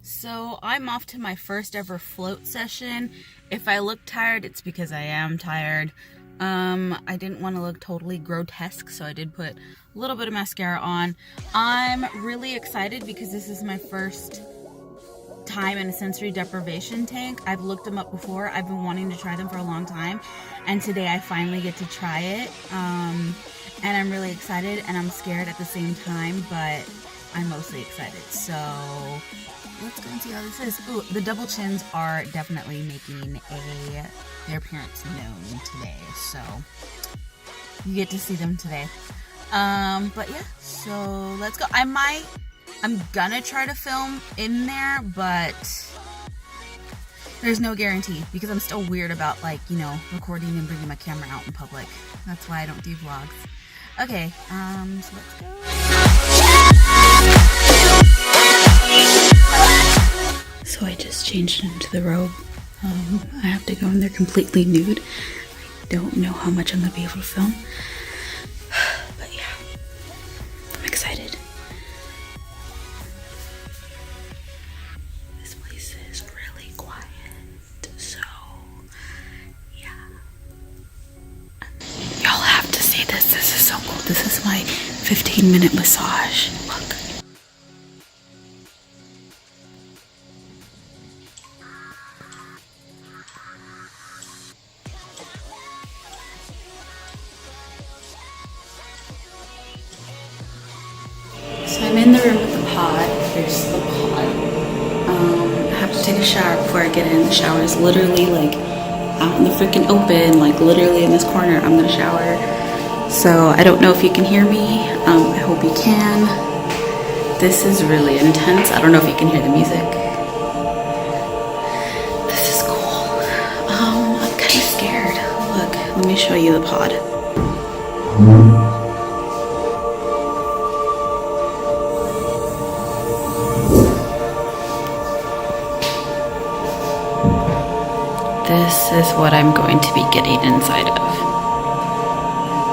So I'm off to my first ever float session. If I look tired, it's because I am tired. I didn't want to look totally grotesque, so I did put a little bit of mascara on. I'm really excited because this is my first time in a sensory deprivation tank. I've looked them up before. I've been wanting to try them for a long time, and today I finally get to try it. And I'm really excited and I'm scared at the same time, but I'm mostly excited. So let's go and see how this is. Ooh, the double chins are definitely making their appearance known today, so you get to see them today. But yeah, so let's go. I'm gonna try to film in there, but there's no guarantee because I'm still weird about, like, you know, recording and bringing my camera out in public. That's why I don't do vlogs. Okay, so let's go. So I just changed into the robe. I have to go in there completely nude. I don't know how much I'm gonna be able to film, but yeah, I'm excited. This place is really quiet, so yeah. Y'all have to see this. This is so cool. This is my 15-minute massage. Look. So I'm in the room with the pod. Here's the pod. I have to take a shower before I get in. The shower is literally like out in the freaking open, like literally in this corner. I'm gonna shower. So I don't know if you can hear me. I hope you can. This is really intense. I don't know if you can hear the music. This is cool. I'm kind of scared. Look, let me show you the pod. This is what I'm going to be getting inside of.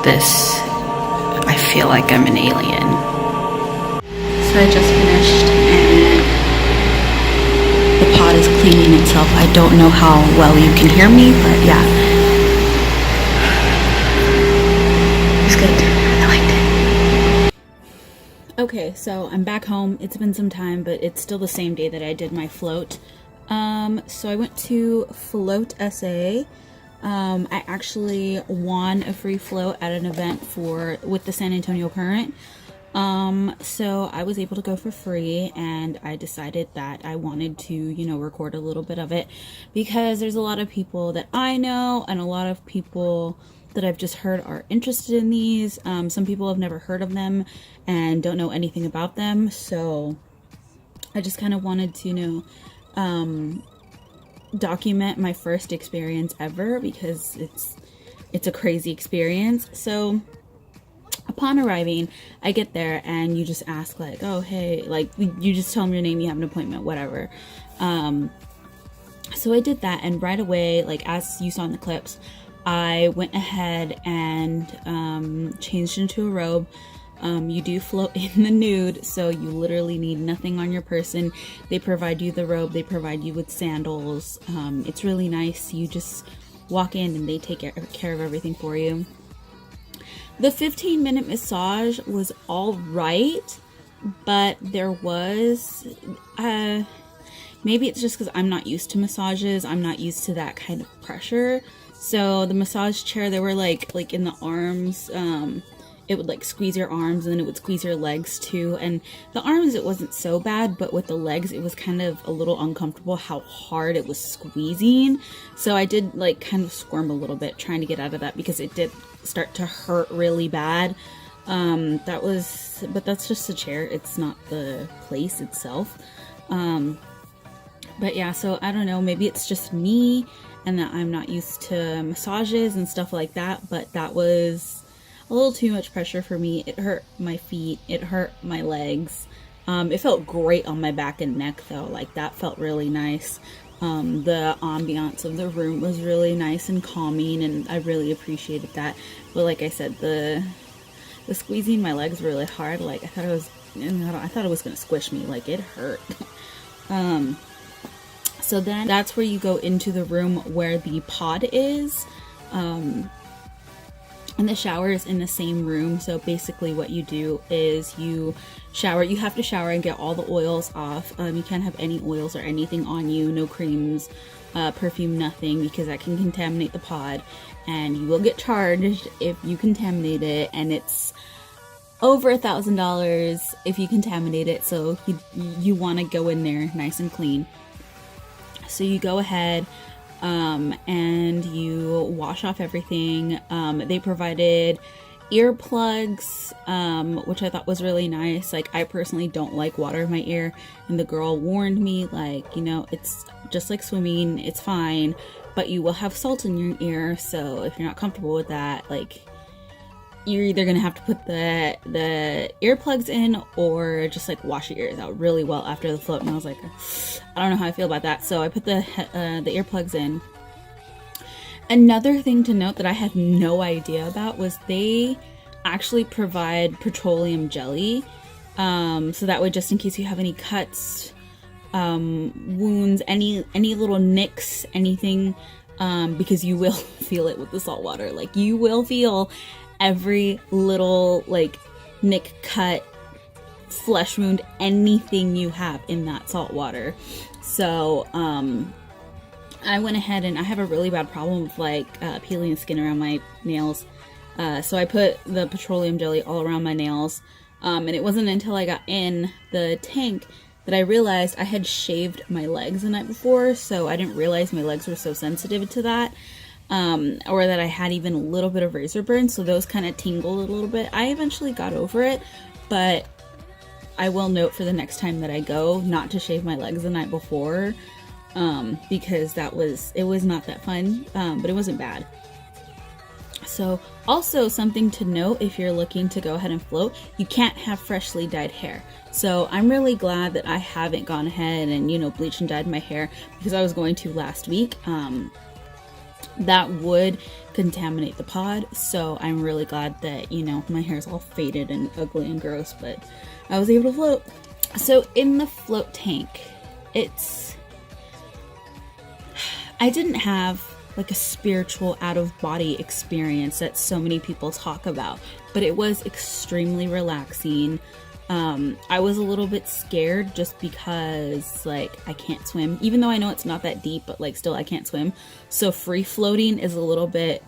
This, I feel like I'm an alien. So I just finished and the pod is cleaning itself. I don't know how well you can hear me, but yeah. It's good. I liked it. Okay, so I'm back home. It's been some time, but it's still the same day that I did my float. So I went to Float SA. I actually won a free float at an event with the San Antonio Current. So I was able to go for free, and I decided that I wanted to, you know, record a little bit of it because there's a lot of people that I know and a lot of people that I've just heard are interested in these. Some people have never heard of them and don't know anything about them. So I just kind of wanted to, you know, document my first experience ever because it's a crazy experience. So upon arriving, I get there and you just ask, like, oh hey, like, you just tell them your name, you have an appointment, whatever. So I did that, and right away, like as you saw in the clips, I went ahead and changed into a robe. You do float in the nude, so you literally need nothing on your person. They provide you the robe, they provide you with sandals. It's really nice. You just walk in and they take care of everything for you. The 15-minute massage was all right, but there was, maybe it's just because I'm not used to massages. I'm not used to that kind of pressure. So the massage chair, they were like in the arms, it would like squeeze your arms, and then it would squeeze your legs too. And the arms, it wasn't so bad, but with the legs, it was kind of a little uncomfortable how hard it was squeezing. So I did like kind of squirm a little bit trying to get out of that because it did start to hurt really bad. But that's just the chair. It's not the place itself. But yeah, so I don't know, maybe it's just me and that I'm not used to massages and stuff like that, but that was a little too much pressure for me. It hurt my feet, it hurt my legs. It felt great on my back and neck though, like that felt really nice. The ambiance of the room was really nice and calming, and I really appreciated that. But like I said, the squeezing my legs really hard, like I thought it was gonna squish me, like it hurt. So then that's where you go into the room where the pod is. And the shower is in the same room. So basically what you do is you shower. You have to shower and get all the oils off. You can't have any oils or anything on you, no creams, perfume, nothing, because that can contaminate the pod, and you will get charged if you contaminate it, and it's over $1,000 if you contaminate it. So you want to go in there nice and clean. So you go ahead and you wash off everything. They provided earplugs, which I thought was really nice. Like, I personally don't like water in my ear, and the girl warned me, like, you know, it's just like swimming, it's fine, but you will have salt in your ear, so if you're not comfortable with that, like, you're either gonna have to put the earplugs in or just like wash your ears out really well after the float. And I was like, I don't know how I feel about that, so I put the earplugs in. Another thing to note that I had no idea about was they actually provide petroleum jelly, so that way, just in case you have any cuts, wounds, any little nicks, anything, because you will feel it with the salt water. Like, you will feel every little like nick, cut, flesh wound, anything you have in that salt water. So I went ahead, and I have a really bad problem with like peeling the skin around my nails, so I put the petroleum jelly all around my nails, and it wasn't until I got in the tank that I realized I had shaved my legs the night before, so I didn't realize my legs were so sensitive to that. Or that I had even a little bit of razor burn, so those kind of tingled a little bit. I eventually got over it, but I will note for the next time that I go not to shave my legs the night before, because it was not that fun, but it wasn't bad. So also something to note, if you're looking to go ahead and float, you can't have freshly dyed hair. So I'm really glad that I haven't gone ahead and, you know, bleached and dyed my hair, because I was going to last week. That would contaminate the pod, so I'm really glad that, you know, my hair is all faded and ugly and gross, but I was able to float. So in the float tank, I didn't have like a spiritual out-of-body experience that so many people talk about, but it was extremely relaxing. I was a little bit scared just because, like, I can't swim, even though I know it's not that deep, but like still I can't swim. So free floating is a little bit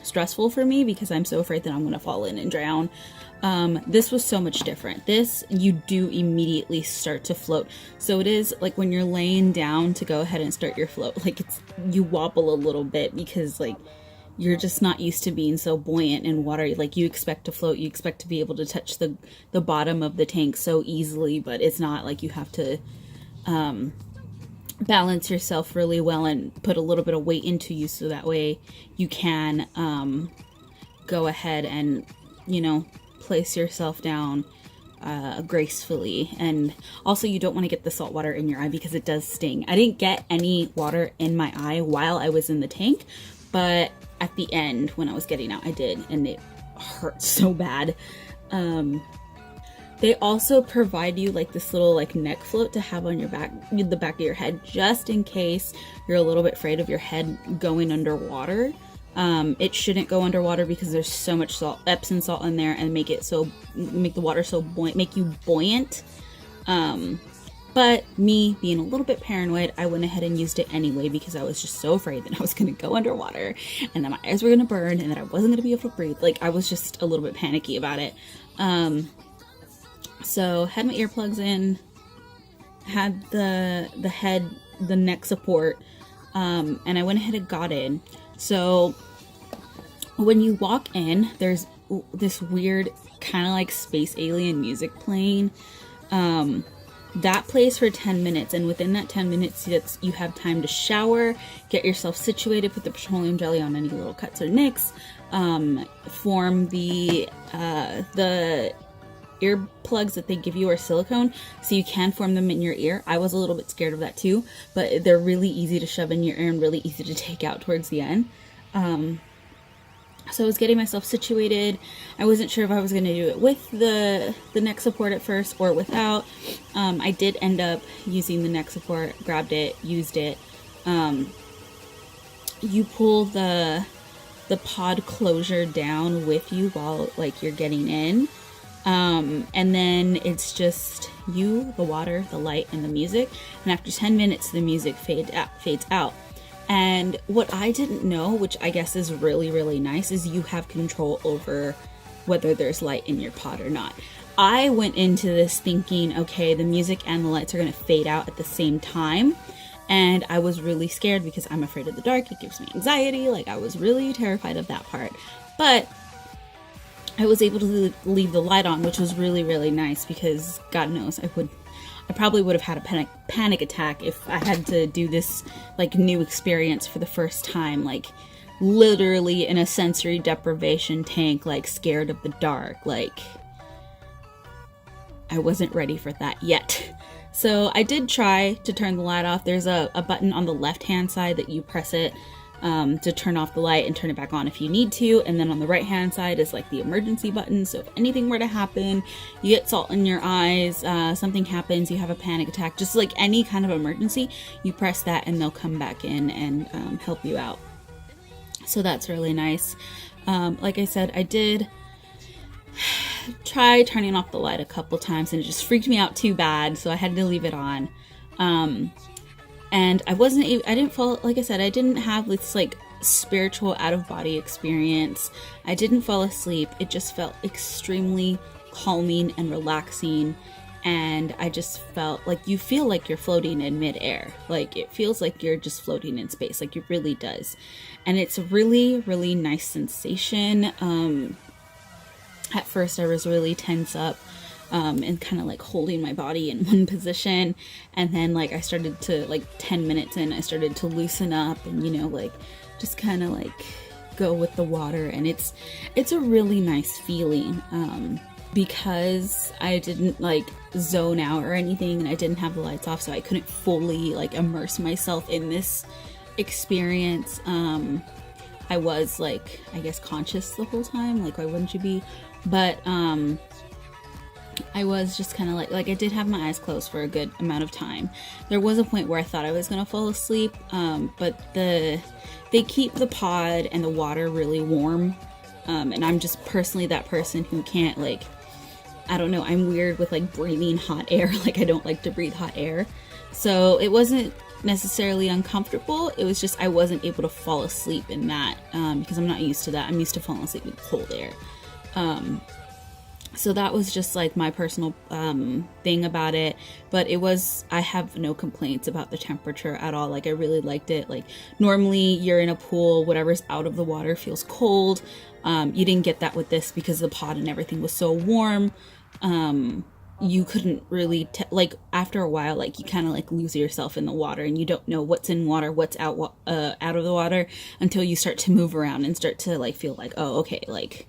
stressful for me because I'm so afraid that I'm gonna fall in and drown. This was so much different. This, you do immediately start to float. So it is like when you're laying down to go ahead and start your float, like you wobble a little bit because like you're just not used to being so buoyant in water. Like, you expect to float, you expect to be able to touch the bottom of the tank so easily, but it's not. Like, you have to balance yourself really well and put a little bit of weight into you, so that way you can go ahead and, you know, place yourself down gracefully. And also, you don't want to get the salt water in your eye because it does sting. I didn't get any water in my eye while I was in the tank, but at the end when I was getting out, I did, and it hurt so bad. They also provide you like this little like neck float to have on your back, the back of your head, just in case you're a little bit afraid of your head going underwater. It shouldn't go underwater because there's so much salt, Epsom salt in there, and make the water so buoyant, make you buoyant. But me being a little bit paranoid, I went ahead and used it anyway because I was just so afraid that I was going to go underwater and that my eyes were going to burn and that I wasn't going to be able to breathe. Like, I was just a little bit panicky about it. So had my earplugs in, had the neck support, and I went ahead and got in. So when you walk in, there's this weird kind of like space alien music playing. That plays for 10 minutes, and within that 10 minutes, you have time to shower, get yourself situated, put the petroleum jelly on any little cuts or nicks, form the earplugs that they give you are silicone, so you can form them in your ear. I was a little bit scared of that too, but they're really easy to shove in your ear and really easy to take out towards the end. So I was getting myself situated. I wasn't sure if I was going to do it with the neck support at first or without. I did end up using the neck support, grabbed it, used it. You pull the pod closure down with you while like you're getting in. And then it's just you, the water, the light, and the music. And after 10 minutes, the music fades out. And what I didn't know, which I guess is really, really nice, is you have control over whether there's light in your pod or not. I went into this thinking, okay, the music and the lights are going to fade out at the same time. And I was really scared because I'm afraid of the dark. It gives me anxiety. Like, I was really terrified of that part. But I was able to leave the light on, which was really, really nice because God knows I probably would have had a panic attack if I had to do this like new experience for the first time, like literally in a sensory deprivation tank, like scared of the dark. Like, I wasn't ready for that yet. So I did try to turn the light off. There's a button on the left hand side that you press it to turn off the light and turn it back on if you need to. And then on the right hand side is like the emergency button. So if anything were to happen, you get salt in your eyes, something happens, you have a panic attack, just like any kind of emergency, you press that and they'll come back in and help you out. So that's really nice. Like I said, I did try turning off the light a couple times and it just freaked me out too bad, so I had to leave it on. And I didn't fall, like I said, I didn't have this like spiritual out-of-body experience. I didn't fall asleep. It just felt extremely calming and relaxing, and I just felt like you feel like you're floating in midair. Like, it feels like you're just floating in space, like it really does. And it's a really, really nice sensation. At first I was really tense up and kind of like holding my body in one position, and then like I started to, like 10 minutes in, I started to loosen up and, you know, like just kind of like go with the water. And it's a really nice feeling because I didn't like zone out or anything, and I didn't have the lights off, so I couldn't fully like immerse myself in this experience. I was like, I guess, conscious the whole time. Like, why wouldn't you be? But I was just kind of like I did have my eyes closed for a good amount of time. There was a point where I thought I was gonna fall asleep, but they keep the pod and the water really warm, and I'm just personally that person who can't, like, I don't know, I'm weird with like breathing hot air. Like, I don't like to breathe hot air, so it wasn't necessarily uncomfortable. It was just I wasn't able to fall asleep in that because I'm not used to that. I'm used to falling asleep with cold air. So that was just like my personal thing about it. But I have no complaints about the temperature at all. Like, I really liked it. Like, normally you're in a pool, whatever's out of the water feels cold. You didn't get that with this because the pod and everything was so warm. You couldn't really like, after a while, like, you kind of like lose yourself in the water and you don't know what's in water, what's out of the water, until you start to move around and start to like feel like, oh, okay, like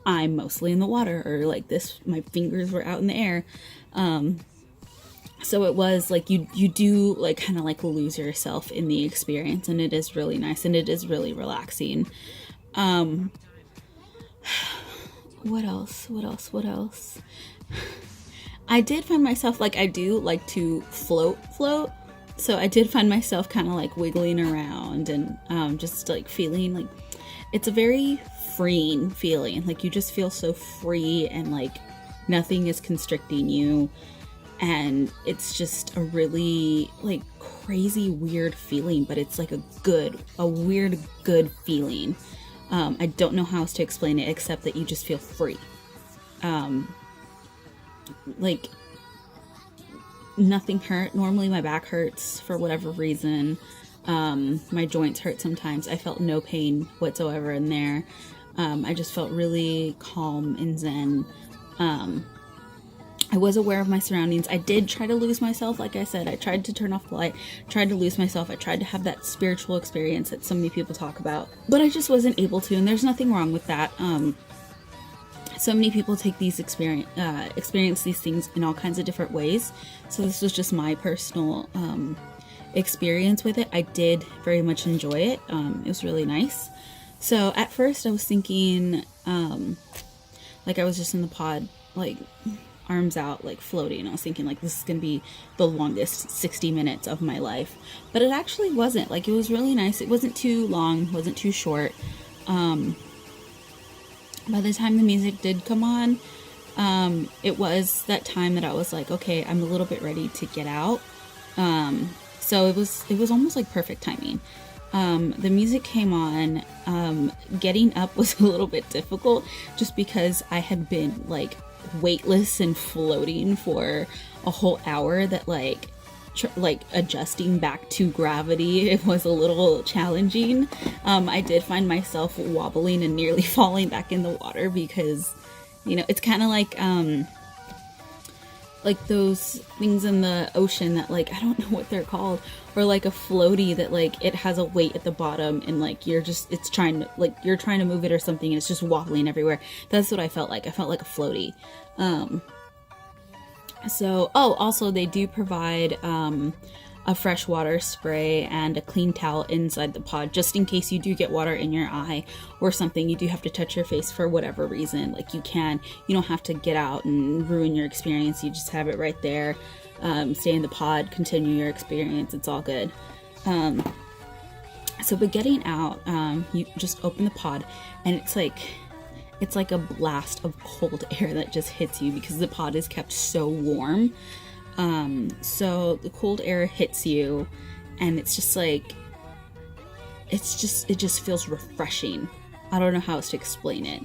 I'm mostly in the water, or like this, my fingers were out in the air. So it was like you do like kind of like lose yourself in the experience, and it is really nice and it is really relaxing. What else? I did find myself, like, I do like to float. So I did find myself kind of like wiggling around and just like feeling like it's a very freeing feeling. Like, you just feel so free and like nothing is constricting you. And it's just a really like crazy weird feeling, but it's like a weird good feeling. I don't know how else to explain it except that you just feel free. Like, nothing hurt. Normally my back hurts for whatever reason. My joints hurt sometimes. I felt no pain whatsoever in there. I just felt really calm and zen. I was aware of my surroundings. I did try to lose myself. Like I said, I tried to turn off the light, tried to lose myself. I tried to have that spiritual experience that so many people talk about, but I just wasn't able to, and there's nothing wrong with that. So many people take these experience these things in all kinds of different ways. So this was just my personal experience with it. I did very much enjoy it. It was really nice. So at first I was thinking, like I was just in the pod, like arms out, like floating. I was thinking like this is gonna be the longest 60 minutes of my life, but it actually wasn't. Like it was really nice. It wasn't too long, wasn't too short. By the time the music did come on, it was that time that I was like, okay, I'm a little bit ready to get out. So it was almost like perfect timing. The music came on. Getting up was a little bit difficult just because I had been like weightless and floating for a whole hour, that like adjusting back to gravity, it was a little challenging. I did find myself wobbling and nearly falling back in the water because, you know, it's kind of like those things in the ocean that, like, I don't know what they're called, or like a floaty that like it has a weight at the bottom and like you're trying to move it or something and it's just wobbling everywhere. That's what I felt like. I felt like a floaty. Also they do provide a freshwater spray and a clean towel inside the pod, just in case you do get water in your eye or something. You do have to touch your face for whatever reason. Like you don't have to get out and ruin your experience. You just have it right there. Stay in the pod, continue your experience. It's all good. But getting out, you just open the pod and it's like a blast of cold air that just hits you because the pod is kept so warm. So the cold air hits you and it's just like, it just feels refreshing. I don't know how else to explain it.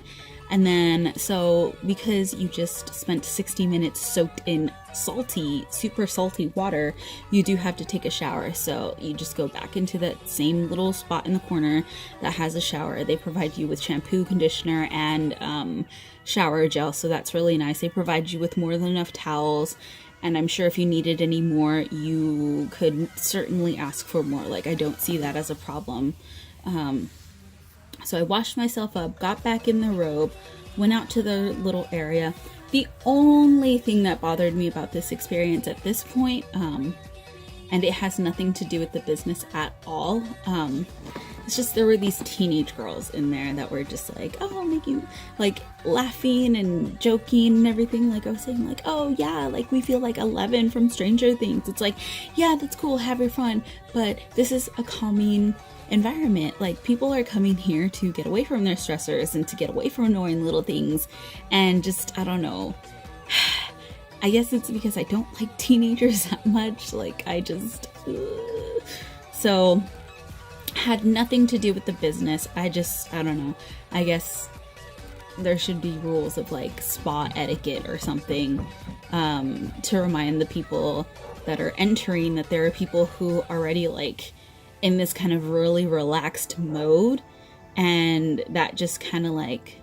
And then, so because you just spent 60 minutes soaked in super salty water, you do have to take a shower. So you just go back into that same little spot in the corner that has a shower. They provide you with shampoo, conditioner, and shower gel. So that's really nice. They provide you with more than enough towels. And I'm sure if you needed any more, you could certainly ask for more. Like, I don't see that as a problem. So I washed myself up, got back in the robe, went out to the little area. The only thing that bothered me about this experience at this point, and it has nothing to do with the business at all, it's just there were these teenage girls in there that were just like, oh, making, like, laughing and joking and everything. Like I was saying, like, oh yeah, like we feel like 11 from Stranger Things. It's like, yeah, that's cool, have your fun, but this is a calming environment. Like, people are coming here to get away from their stressors and to get away from annoying little things, and just, I don't know, I guess it's because I don't like teenagers that much. Like, I just so had nothing to do with the business. I don't know, I guess there should be rules of like spa etiquette or something, to remind the people that are entering that there are people who are already like in this kind of really relaxed mode, and that just kind of like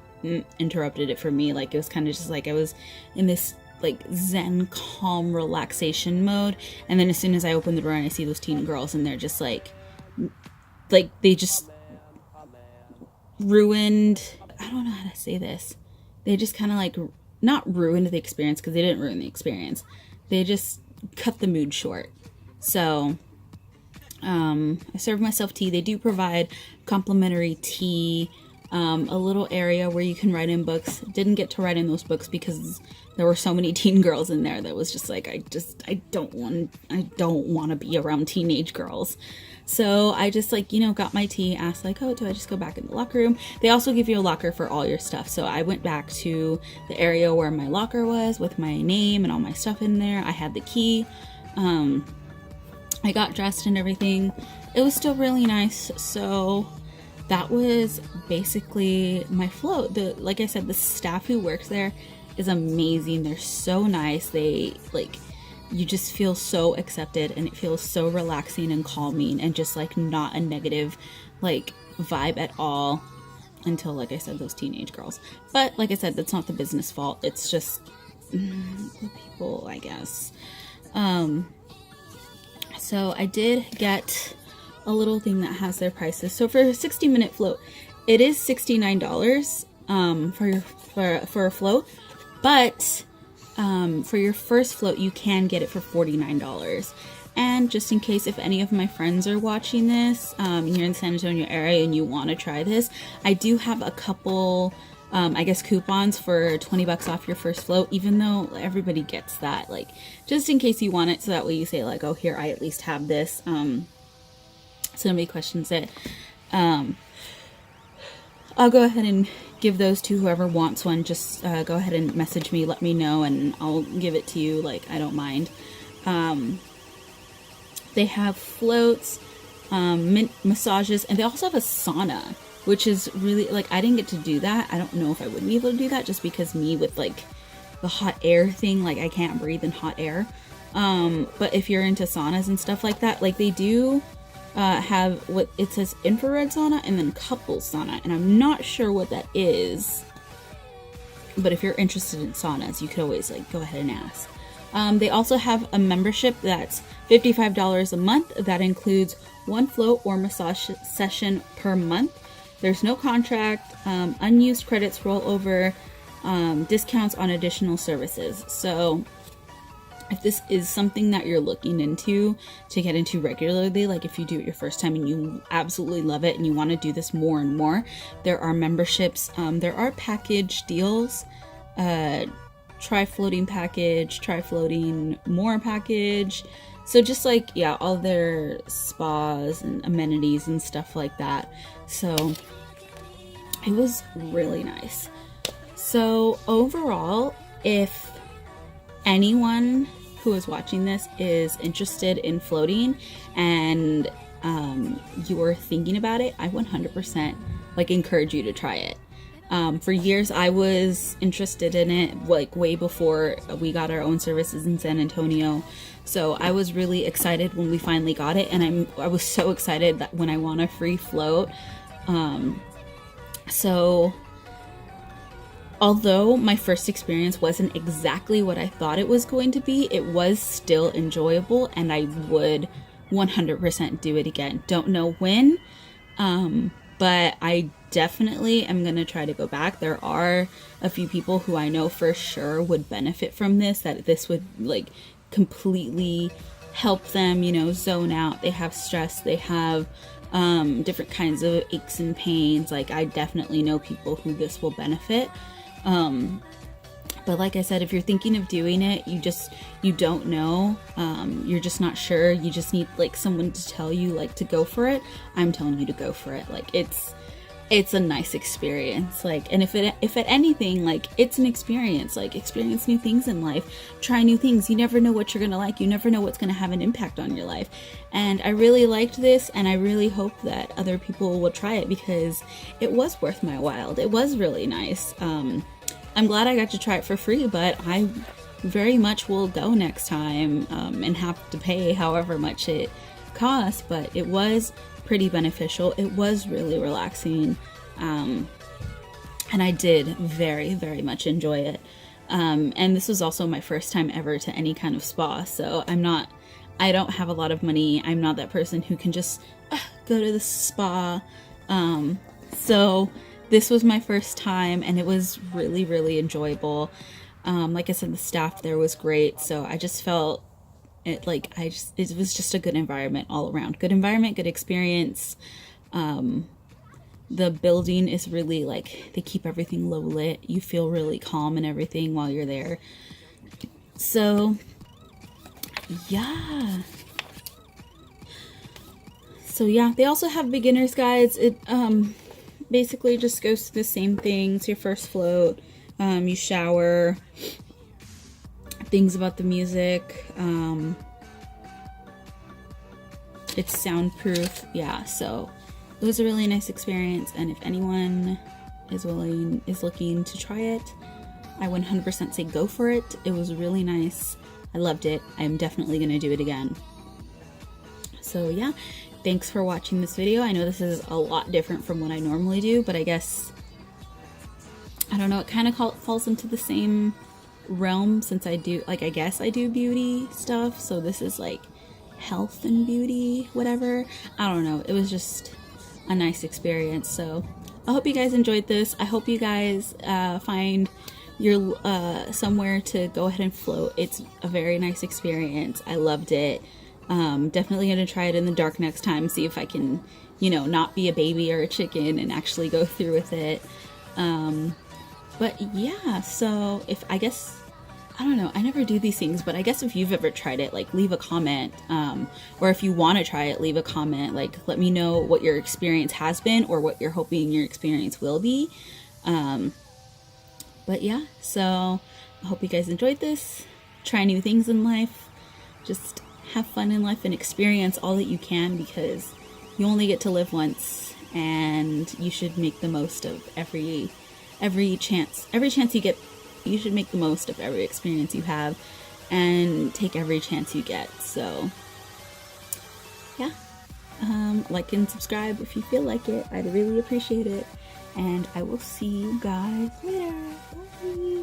interrupted it for me. Like, it was kind of just like I was in this like zen, calm relaxation mode, and then as soon as I open the door and I see those teen girls, and they're just like they just ruined, I don't know how to say this, they just kind of like not ruined the experience, because they didn't ruin the experience, they just cut the mood short. So I served myself tea. They do provide complimentary tea, a little area where you can write in books. Didn't get to write in those books because there were so many teen girls in there that was just like, I don't want to be around teenage girls. So I just like, got my tea, asked like, oh, do I just go back in the locker room? They also give you a locker for all your stuff. So I went back to the area where my locker was with my name and all my stuff in there. I had the key. I got dressed and everything. It was still really nice. So that was basically my float. Like I said, the staff who works there is amazing. They're so nice. They like, you just feel so accepted, and it feels so relaxing and calming, and just like not a negative like vibe at all, until, like I said, those teenage girls. But like I said, that's not the business fault. It's just the people, I guess. So I did get a little thing that has their prices. So for a 60-minute float, it is $69 for a float, but for your first float you can get it for $49. And just in case if any of my friends are watching this, you're in the San Antonio area and you want to try this, I do have a couple, I guess, coupons for 20 bucks off your first float, even though everybody gets that, like, just in case you want it, so that way you say, like, oh, here, I at least have this, so nobody questions it. I'll go ahead and give those to whoever wants one. Just go ahead and message me, let me know, and I'll give it to you. Like, I don't mind. They have floats, massages, and they also have a sauna, which is really, like, I didn't get to do that. I don't know if I would be able to do that, just because me with, like, the hot air thing, like, I can't breathe in hot air. But if you're into saunas and stuff like that, like, they do have what it says infrared sauna and then couples sauna, and I'm not sure what that is, but if you're interested in saunas, you could always, like, go ahead and ask. They also have a membership that's $55 a month that includes one float or massage session per month. There's no contract, unused credits roll over, discounts on additional services. So if this is something that you're looking into to get into regularly, like if you do it your first time and you absolutely love it and you want to do this more and more, there are memberships. There are package deals, try floating package, try floating more package. So just like, yeah, all their spas and amenities and stuff like that. So it was really nice. So overall, if anyone who is watching this is interested in floating and you're thinking about it, I 100% like encourage you to try it. For years I was interested in it, like way before we got our own services in San Antonio. So I was really excited when we finally got it, and I was so excited that when I want a free float. So although my first experience wasn't exactly what I thought it was going to be, it was still enjoyable, and I would 100% do it again. Don't know when, but I definitely am going to try to go back. There are a few people who I know for sure would benefit from this, that this would like completely help them, you know, zone out. They have stress, they have different kinds of aches and pains. Like, I definitely know people who this will benefit. But like I said, if you're thinking of doing it, you don't know, you're just not sure, you just need like someone to tell you like to go for it, I'm telling you to go for it. Like, it's a nice experience. Like, and if at anything, like, it's an experience. Like, experience new things in life, try new things. You never know what you're gonna like, you never know what's gonna have an impact on your life. And I really liked this, and I really hope that other people will try it, because it was worth my while. It was really nice. I'm glad I got to try it for free, but I very much will go next time, and have to pay however much it costs. But it was pretty beneficial. It was really relaxing, and I did very, very much enjoy it. And this was also my first time ever to any kind of spa, so I don't have a lot of money. I'm not that person who can just go to the spa. So this was my first time, and it was really, really enjoyable. Like I said, the staff there was great, so I just felt it was just a good environment all around. Good environment, good experience. The building is really, like, they keep everything low lit. You feel really calm and everything while you're there. So yeah. They also have beginner's guides. It basically just goes through the same things. Your first float, you shower, things about the music, it's soundproof. Yeah, so it was a really nice experience, and if anyone is looking to try it, I 100% say go for it. It was really nice. I loved it. I'm definitely going to do it again. So yeah, thanks for watching this video. I know this is a lot different from what I normally do, but I guess, I don't know, it kind of falls into the same realm, since I guess I do beauty stuff, so this is like health and beauty, whatever. I don't know. It was just a nice experience. So I hope you guys enjoyed this. I hope you guys find your somewhere to go ahead and float. It's a very nice experience. I loved it. Definitely gonna try it in the dark next time, see if I can, you know, not be a baby or a chicken and actually go through with it. But yeah, so if I guess, I don't know, I never do these things, but I guess if you've ever tried it, like leave a comment, or if you want to try it, leave a comment, like let me know what your experience has been or what you're hoping your experience will be. But yeah, so I hope you guys enjoyed this. Try new things in life. Just have fun in life and experience all that you can, because you only get to live once, and you should make the most of every chance you get. You should make the most of every experience you have and take every chance you get. So yeah, like and subscribe if you feel like it. I'd really appreciate it, and I will see you guys later. Bye.